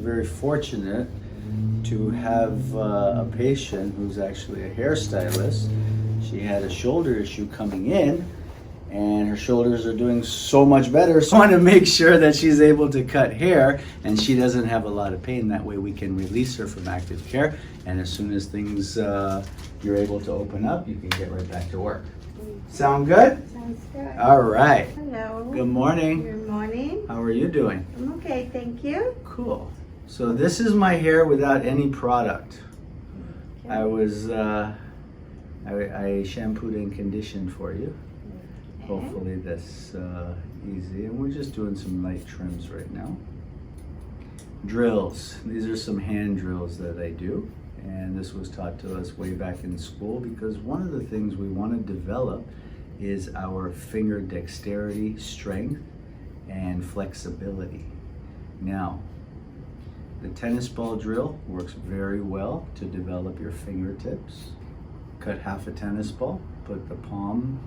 very fortunate to have a patient who's actually a hairstylist. She had a shoulder issue coming in, and her shoulders are doing so much better. So I want to make sure that she's able to cut hair and she doesn't have a lot of pain. That way we can release her from active care. And as soon as things, you're able to open up, you can get right back to work. Sound good? Sounds good. All right. Hello. Good morning. Good morning. How are you doing? I'm okay, thank you. Cool. So this is my hair without any product. Okay. I was, I shampooed and conditioned for you. Hopefully that's easy. And we're just doing some light trims right now. Drills. These are some hand drills that I do. And this was taught to us way back in school because one of the things we want to develop is our finger dexterity, strength, and flexibility. Now, the tennis ball drill works very well to develop your fingertips. Cut half a tennis ball, put the palm,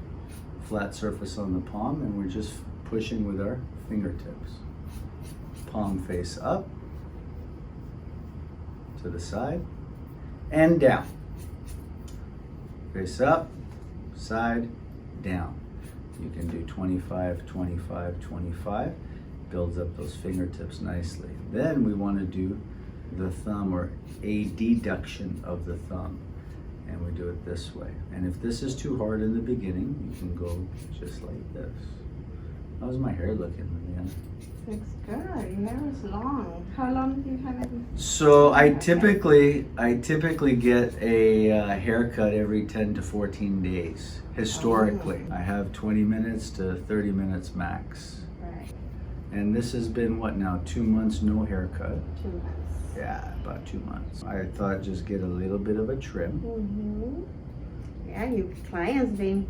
flat surface on the palm, and we're just pushing with our fingertips. Palm face up, to the side, and down. Face up, side, down. You can do 25, 25, 25. Builds up those fingertips nicely. Then we want to do the thumb, or a deduction of the thumb. And we do it this way. And if this is too hard in the beginning, you can go just like this. How's my hair looking, Leanna? Looks good. Your hair is long. How long do you have it? So I typically get a haircut every 10 to 14 days. Historically, I have 20 minutes to 30 minutes max. Right. And this has been what now? 2 months no haircut. 2 months. Yeah, about 2 months. I thought just get a little bit of a trim. Mm-hmm. Yeah, your clients been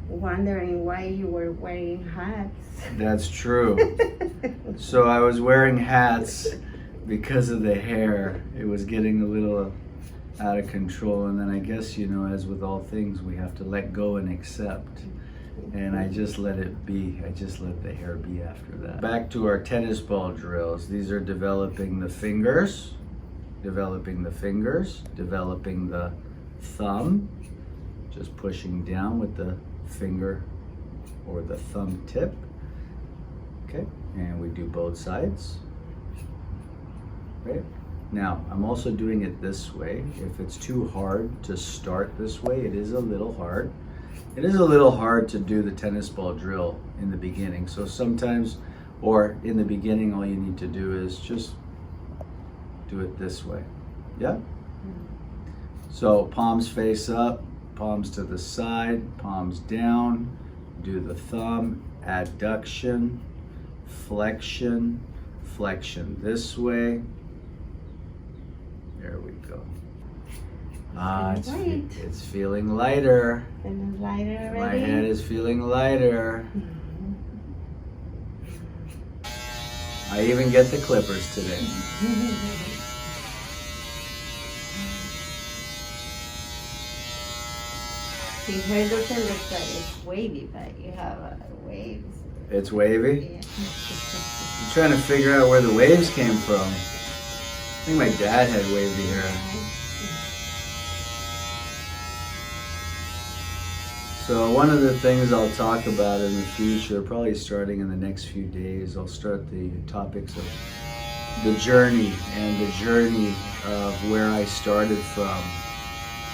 wondering why you were wearing hats. That's true. So I was wearing hats because of the hair. It was getting a little out of control, and then I guess, you know, as with all things, we have to let go and accept. And I just let it be. I just let the hair be after that. Back to our tennis ball drills. These are developing the fingers, developing the thumb, just pushing down with the finger or the thumb tip. Okay, and we do both sides. Right? Now, I'm also doing it this way. If it's too hard to start this way, it is a little hard. It is a little hard to do the tennis ball drill in the beginning. So sometimes, or in the beginning, all you need to do is just do it this way. Yeah? So palms face up, palms to the side, palms down. Do the thumb, adduction, flexion, flexion this way. There we go. It's feeling lighter. Feeling lighter already? My head is feeling lighter. I even get the clippers today. Your hair doesn't look like it's wavy, but you have waves. It's wavy? Yeah. I'm trying to figure out where the waves came from. I think my dad had wavy hair. So one of the things I'll talk about in the future, probably starting in the next few days, I'll start the topics of the journey of where I started from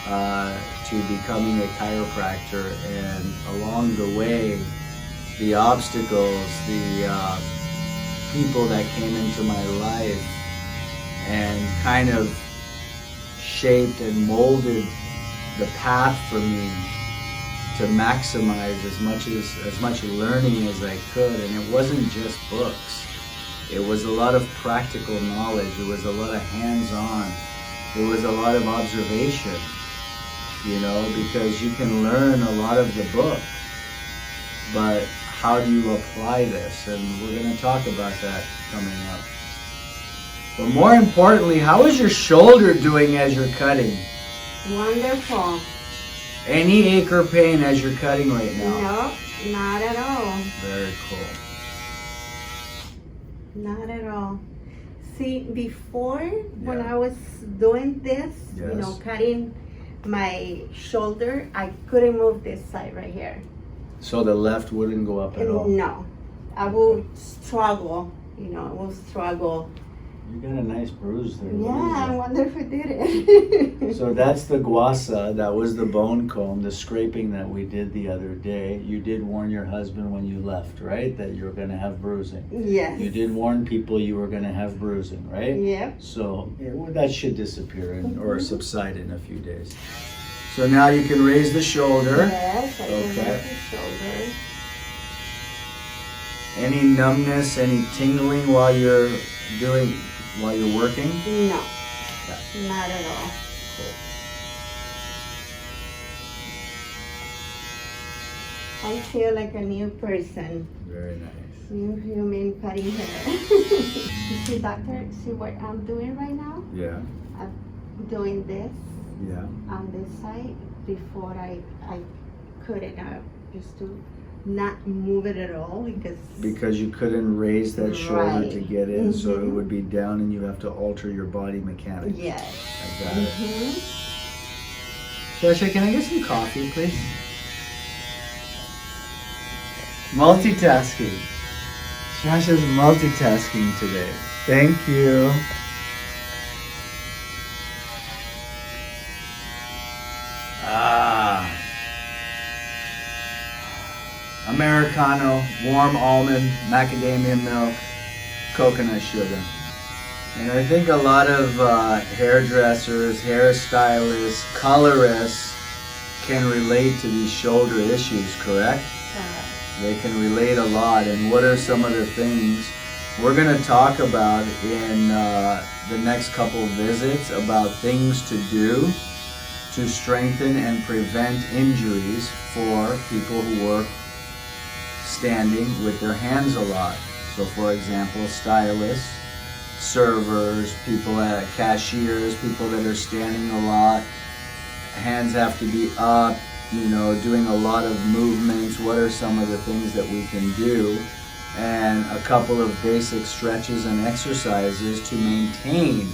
to becoming a chiropractor, and along the way, the obstacles, the people that came into my life and kind of shaped and molded the path for me to maximize as much learning as I could. And it wasn't just books. It was a lot of practical knowledge. It was a lot of hands-on. It was a lot of observation, you know, because you can learn a lot of the book, but how do you apply this? And we're going to talk about that coming up. But more importantly, how is your shoulder doing as you're cutting? Wonderful. Any ache or pain as you're cutting right now? No, not at all. Very cool. Not at all. See, before when Yeah. I was doing this, you know, Yes. cutting my shoulder, I couldn't move this side right here. So the left wouldn't go up at all? No, I will struggle, you know, I will struggle. You got a nice bruise there. Yeah, I wonder if I did it. So that's the guasa, that was the bone comb, the scraping that we did the other day. You did warn your husband when you left, right? That you were gonna have bruising. Yes. You did warn people you were gonna have bruising, right? Yep. So that should disappear or subside in a few days. So now you can raise the shoulder. Yes, I can Okay. raise the shoulder. Any numbness, any tingling while you're working? No, Okay. not at all. I feel like a new person, Very nice. new human cutting hair. You see, doctor, see what I'm doing right now? Yeah, I'm doing this yeah. on this side. Before I couldn't, just to not move it at all Because you couldn't raise that shoulder to Right. get in, so it Mhm. would be down and you have to alter your body mechanics. yes. I got it. Mhm. Sasha, can I get some coffee, please? Multitasking. Sasha's multitasking today. Thank you. Ah. Americano, warm almond, macadamia milk, coconut sugar. And I think a lot of hairdressers, hairstylists, colorists can relate to these shoulder issues, correct? They can relate a lot. And what are some of the things we're going to talk about in the next couple of visits about things to do to strengthen and prevent injuries for people who work standing with their hands a lot. So for example, stylists, servers, people at cashiers, people that are standing a lot, hands have to be up, you know, doing a lot of movements. What are some of the things that we can do? And a couple of basic stretches and exercises to maintain.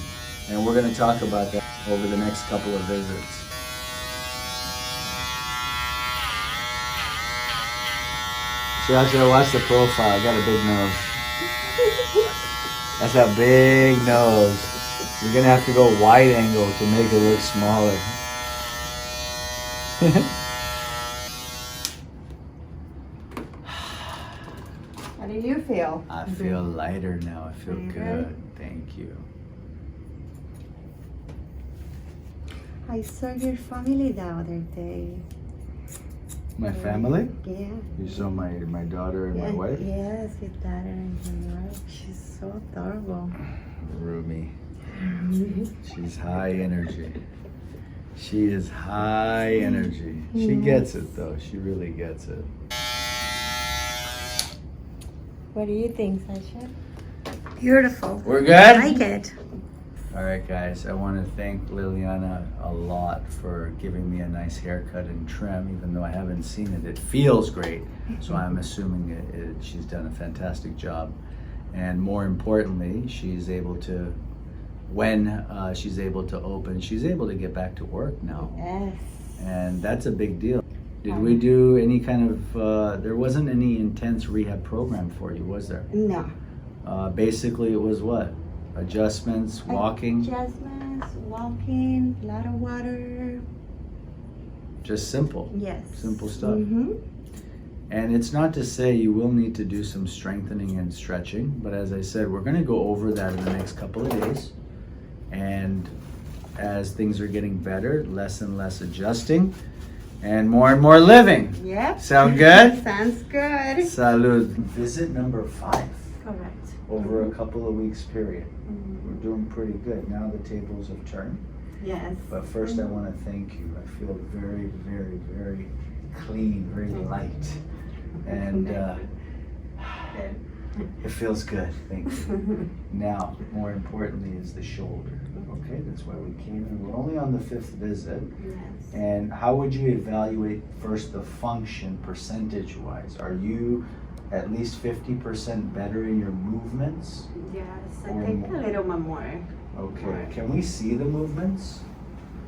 And we're going to talk about that over the next couple of visits. Sasha, watch the profile. I got a big nose. That's a big nose. You're going to have to go wide angle to make it look smaller. How do you feel? I feel lighter now. I feel good. Thank you. I saw your family the other day. My family? Yeah. You saw my daughter and my wife? Yes, your daughter and your wife. She's so adorable. Rumi. She's high energy. She is high energy. She gets it though. She really gets it. What do you think, Sasha? Beautiful. We're good? I like it. All right, guys. I want to thank Liliana a lot for giving me a nice haircut and trim, even though I haven't seen it. It feels great. So I'm assuming she's done a fantastic job. And more importantly, she's able to, when she's able to open, she's able to get back to work now. Yes. And that's a big deal. Did we do any kind of, there wasn't any intense rehab program for you, was there? No. Basically it was what? Adjustments, walking? Adjustments, walking, a lot of water. Just simple. Yes. Simple stuff. Mm-hmm. And it's not to say you will need to do some strengthening and stretching, but as I said, we're going to go over that in the next couple of days. And as things are getting better, less and less adjusting, and more living. Yep. Sound good? Sounds good. Salud. Visit number 5 Correct. over a couple of weeks period. Mm-hmm. We're doing pretty good. Now the tables have turned. Yes. But first I want to thank you. I feel very, very, very clean, very light. And it feels good. Thank you. Now, more importantly is the shoulder. Okay, that's why we came in. We're only on the 5th visit. Yes. And how would you evaluate first the function percentage-wise? Are you at least 50% better in your movements? Yes, I Or think more? a little bit more. Okay, can we see the movements?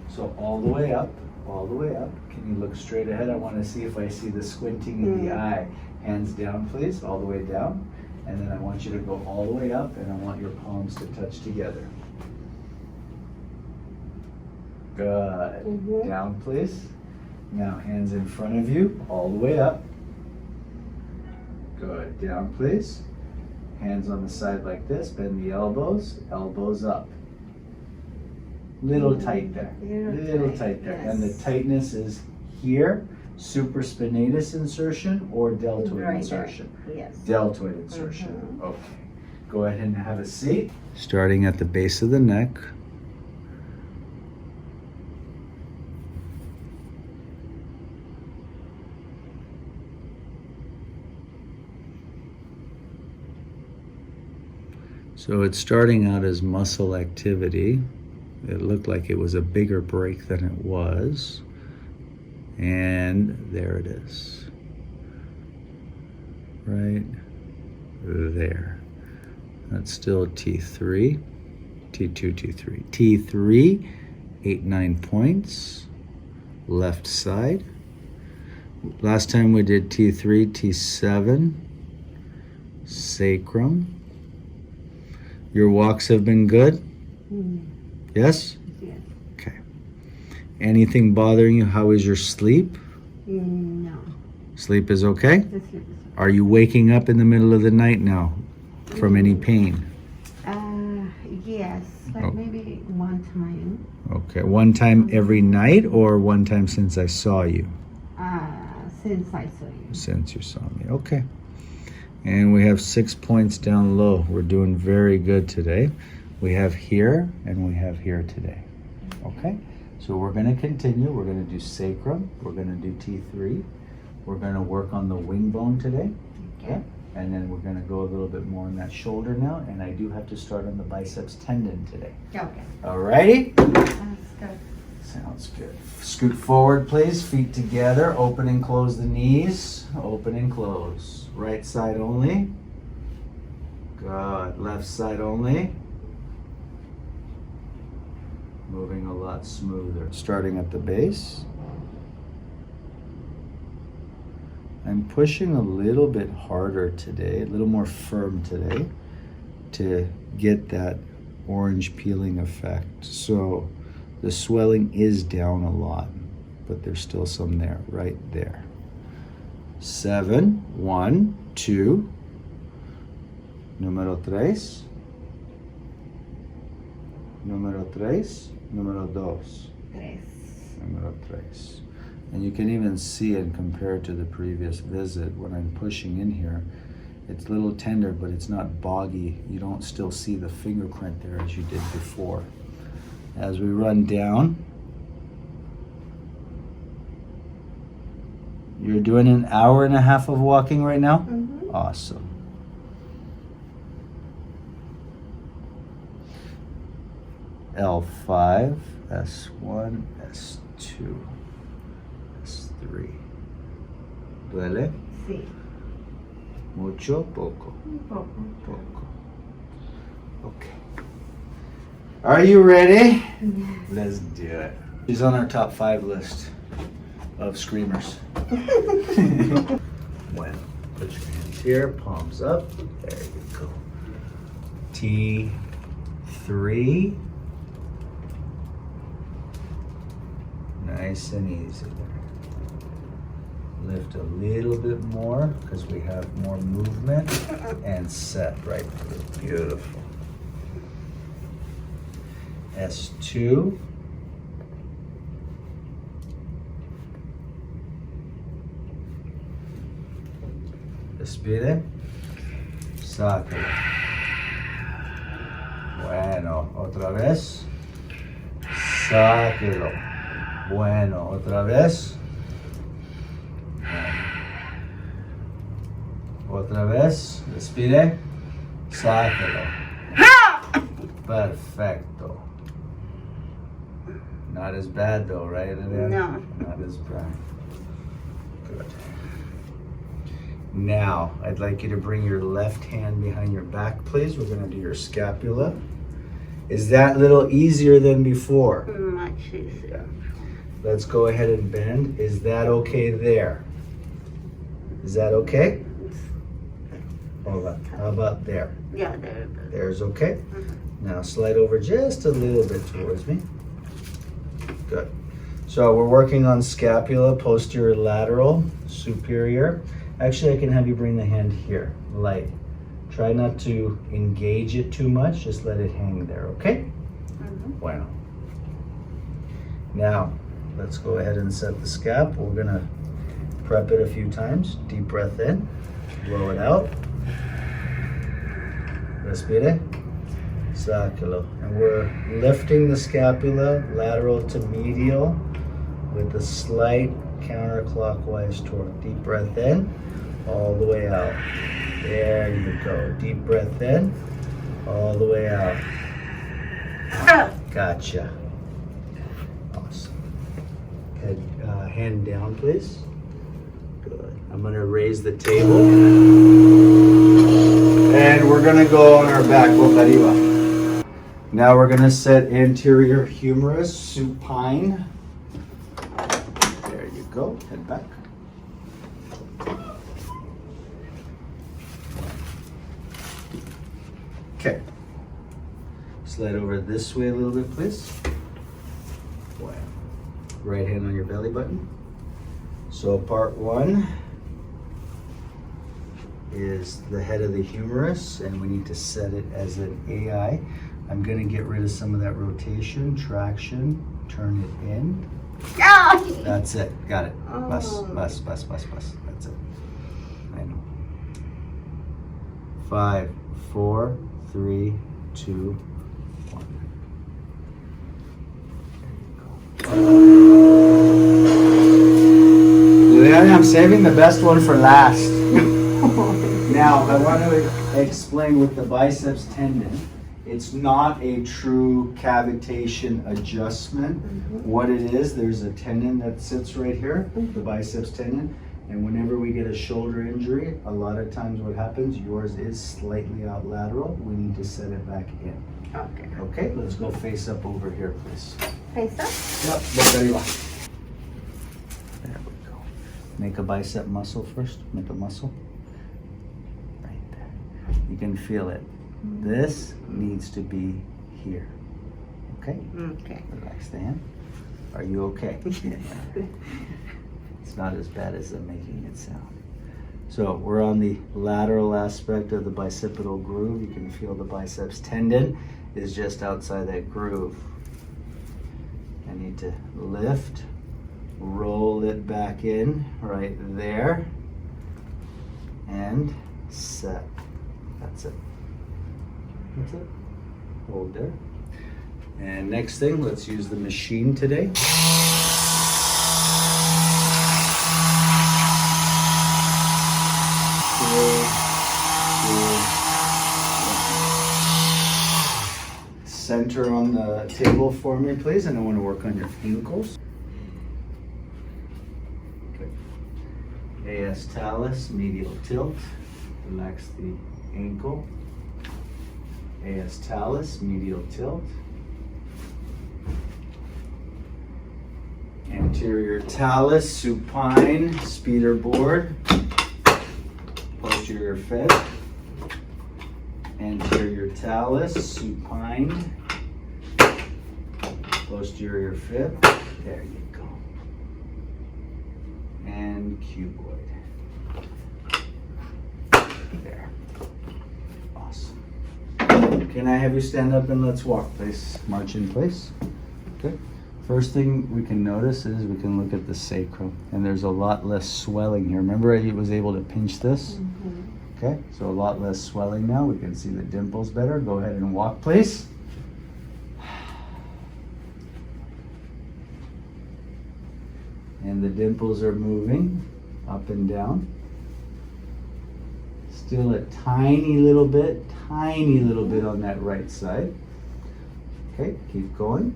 So all the way up, all the way up. Can you look straight ahead? I want to see if I see the squinting in the eye. Hands down, please, all the way down. And then I want you to go all the way up, and I want your palms to touch together. Good. Mhm. Down, please. Now hands in front of you, all the way up. Good. Down, please. Hands on the side like this. Bend the elbows. Elbows up. Little tight there. Little tight there. And the yes. tightness is here. Supraspinatus insertion or deltoid Right insertion? there. Yes. Deltoid insertion. Mhm. Okay. Go ahead and have a seat. Starting at the base of the neck. So it's starting out as muscle activity. It looked like it was a bigger break than it was. And there it is. Right there. That's still T3, T2, T3. T3, 8-9 points, left side. Last time we did T3, T7, sacrum. Your walks have been good? Yes? Yes. Okay. Anything bothering you? How is your sleep? No. Sleep is okay? The sleep is Are you waking up in the middle of the night now from any pain? yes, but Oh. maybe one time. Okay. One time every night or one time since I saw you? Since I saw you. Since you saw me. Okay. And we have 6 points down low. We're doing very good today. We have here and we have here today. Okay? So we're going to continue. We're going to do sacrum. We're going to do T3. We're going to work on the wing bone today. Okay? And then we're going to go a little bit more on that shoulder now. And I do have to start on the biceps tendon today. Okay. Alrighty? That's good. Sounds good. Scoot forward, please. Feet together. Open and close the knees. Open and close. Right side only. Good. Left side only. Moving a lot smoother. Starting at the base. I'm pushing a little bit harder today, a little more firm today to get that orange peeling effect. So the swelling is down a lot, but there's still some there, right there. 7, 1, 2. Número 3. Número 3. Número 2. Tres. Número 3. And you can even see it compared to the previous visit when I'm pushing in here. It's a little tender, but it's not boggy. You don't still see the fingerprint there as you did before. As we run down, you're doing an hour and a half of walking right now? Mm-hmm. Awesome. L5, S1, S2, S3. ¿Duele? Sí. Mucho, poco, Un poco. poco. Okay. Are you ready? Yes. Let's do it. She's on our top 5 list of screamers. Bueno, put your hands here, palms up. There you go. T3. Nice and easy there. Lift a little bit more because we have more movement and set right through. Beautiful. S2. Respire. Sácalo. Bueno, otra vez. Sáquelo. Bueno, otra vez. Otra vez. Respire. Sáquelo. Perfecto. Not as bad though, right, Liliana? No. Not as bad. Good. Now, I'd like you to bring your left hand behind your back, please. We're gonna do your scapula. Is that a little easier than before? Much easier. Let's go ahead and bend. Is that okay there? Is that okay? Hold on. How about there? Yeah, there. There's okay. Now slide over just a little bit towards me. Good. So we're working on scapula, posterior, lateral, superior. Actually, I can have you bring the hand here, light. Try not to engage it too much, just let it hang there, okay? Bueno. Now, let's go ahead and set the scap. We're gonna prep it a few times. Deep breath in, blow it out. Respire. Sacalo. And we're lifting the scapula lateral to medial with a slight counterclockwise torque. Deep breath in, all the way out. There you go. Deep breath in, all the way out. Gotcha. Awesome. Hand down, please. Good. I'm going to raise the table. And we're going to go on our back, boca arriba. Now we're going to set anterior humerus supine. There you go. Head back. Okay. Slide over this way a little bit, please. Wow. Right hand on your belly button. So part one is the head of the humerus, and we need to set it as an AI. I'm going to get rid of some of that rotation, traction, turn it in. That's it. Got it. Bus. That's it. I know. 5, 4, 3, 2, 1. Liliana, I'm saving the best one for last. Now, I want to explain with the biceps tendon. It's not a true cavitation adjustment. What it is, there's a tendon that sits right here, the biceps tendon. And whenever we get a shoulder injury, a lot of times what happens, yours is slightly out lateral. We need to set it back in. Okay. Okay, let's go face up over here, please. Face up? Yep, boca arriba. There we go. Make a bicep muscle first. Make a muscle. Right there. You can feel it. This needs to be here. Okay? Okay. Relax the hand. Are you okay? It's not as bad as I'm making it sound. So we're on the lateral aspect of the bicipital groove. You can feel the biceps tendon is just outside that groove. I need to lift, roll it back in right there, and set. That's it. That's it. Hold there. And next thing, let's use the machine today. Center on the table for me, please, and I want to work on your ankles. Okay. AS talus, medial tilt. Relax the ankle. AS talus, medial tilt. Anterior talus, supine, speeder board. Posterior fib. Anterior talus, supine, posterior fib. There you go. And cuboid. There. Awesome. Can I have you stand up and let's walk, please? March in place. Okay. First thing we can notice is we can look at the sacrum, and there's a lot less swelling here. Remember I was able to pinch this? Okay, so a lot less swelling now. We can see the dimples better. Go ahead and walk, please. And the dimples are moving up and down. Still a tiny little bit on that right side. Okay, keep going.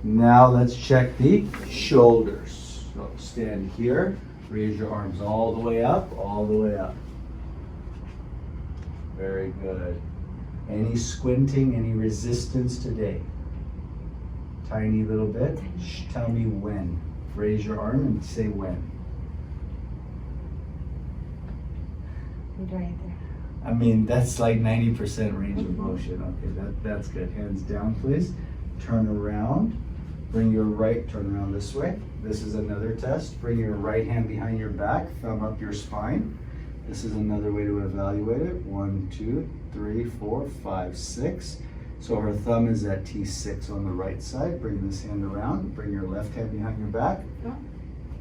Now let's check the shoulders. So stand here, raise your arms all the way up, all the way up. Very good. Any squinting, any resistance today? Tiny little bit. Shh, tell me when. Raise your arm and say when. Right there. I mean, that's like 90% range of motion. Okay, that's good. Hands down, please. Turn around. Bring your right, turn around this way. This is another test. Bring your right hand behind your back, thumb up your spine. This is another way to evaluate it. 1, 2, 3, 4, 5, 6. So her thumb is at T6 on the right side. Bring this hand around. Bring your left hand behind your back.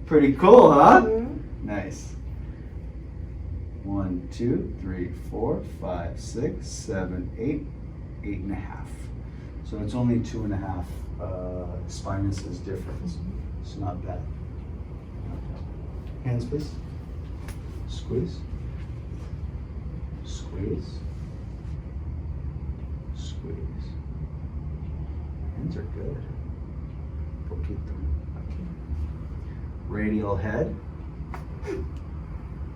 Pretty cool, huh? Mm-hmm. Nice. 1, 2, 3, 4, 5, 6, 7, 8, 8.5. So it's only 2.5 spinuses difference. It's not bad. Hands, please. Squeeze. Squeeze. Squeeze. Hands are good. Poquito. Okay. Radial head.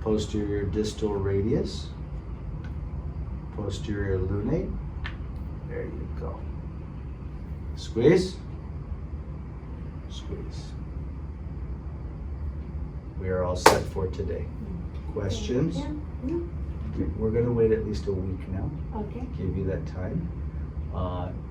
Posterior distal radius. Posterior lunate. There you go. Squeeze. Squeeze. We are all set for today. Questions? Yeah. We're going to wait at least a week now. Okay. Give you that time.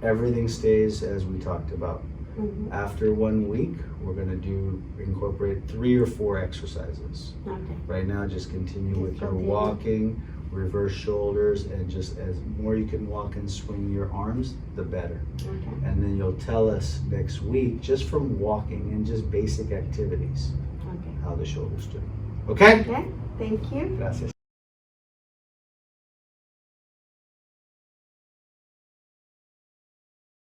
Everything stays as we talked about. Mm-hmm. After 1 week, we're going to incorporate 3 or 4 exercises. Okay. Right now, just continue with your continue. walking, reverse shoulders, and just as more you can walk and swing your arms, the better. Okay. And then you'll tell us next week, just from walking and just basic activities, Okay. how the shoulders do. Okay? Okay. Thank you. Gracias.